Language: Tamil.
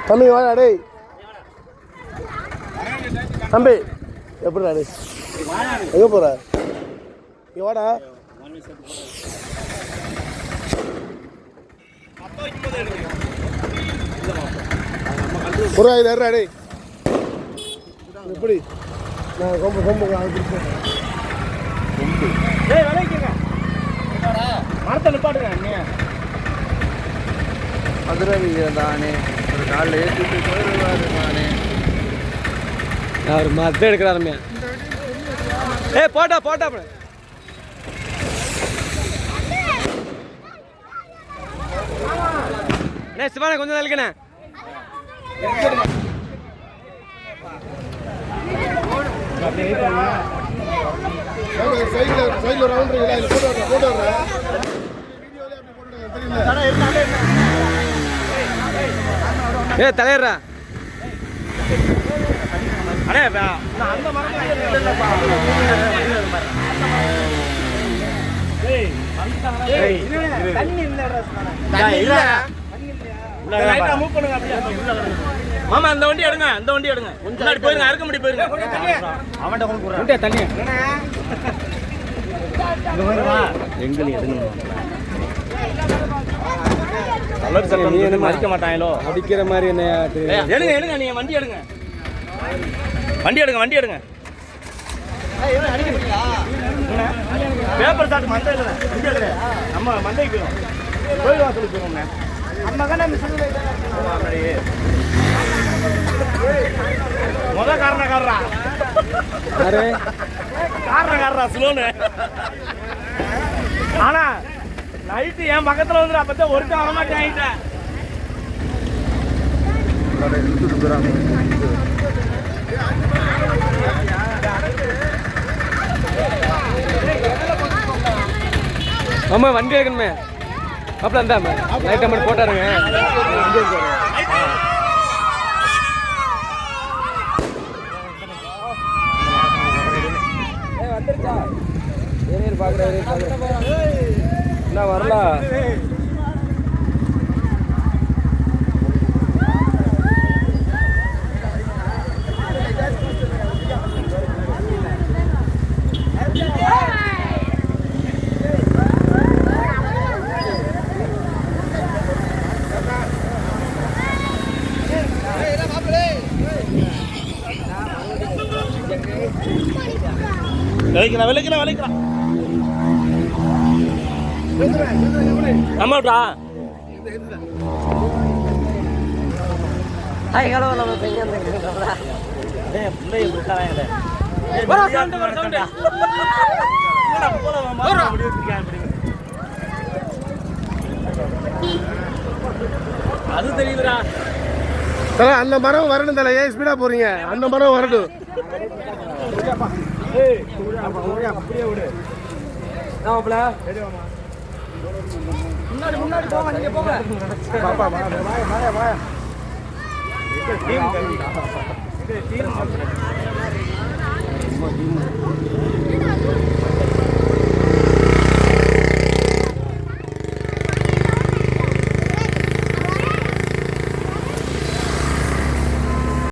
தம்பி வாடா டேய் தம்பி எப்படிடா டேய் எங்கே போகிற இங்கே வாடா ஒரு இது ஏறா டேய் எப்படி நான் கொம்பு கொம்பு டேய் விளைவிக்கங்க மரத்தை நிப்பாட்டுங்க அண்ணியா மதுரை தானே ஒரு காலில் ஏற்றிட்டு போயிடுவாரு நானே அவர் மரத்தை எடுக்கிறாருமே போட்டா போட்டா சிவானே கொஞ்சம் தள்ளிக்கண்ணே சைடில் ரவுண்ட் போட்டோ தலையறா அண்ணே அந்த மரம் மாமா அந்த வண்டி எடுங்க அந்த வண்டி எடுங்க முன்னாடி போயிருங்க அறுக்க முடி போயிருங்க அவன்கிட்ட தண்ணி எங்களி எடுங்க அடிக்க மாட்டாங்களோ அடிக்கிற மாதிரி என்ன எடுங்க எடுங்க நீங்க வண்டி எடுங்க வண்டி எடுங்க வண்டி எடுங்க பேப்பர் சாட்டு மந்தை இல்லை நம்ம மந்தைக்கு போயிடும் கோயில் வாசலுக்கு போயிடும்ண்ணே முத காரணக்காரரா காரணக்காரரா ஸ்லோனு ஆனா நைட்டு என் பக்கத்துல வந்து அப்பதான் ஒருத்தன் வரமாட்டேன் ஆகிட்டேன் ஆமா வண்டி எடுக்கணுமே அப்படி அந்த லைட் அமௌண்ட் போட்டாருங்க வந்துருச்சா பாக்குறேன் என்ன வரல விளைக்கலாம் விளைக்கலாம் ஆமாட்டா ஹாய் ஹலோ நம்ம பையன் அது தெரியுதுடா அந்த மரம் வரணும் தலை ஏன் ஸ்பீடா போறீங்க அந்த மரம் வரட்டும் முன்னாடி போங்க நீங்க போங்க பாப்பா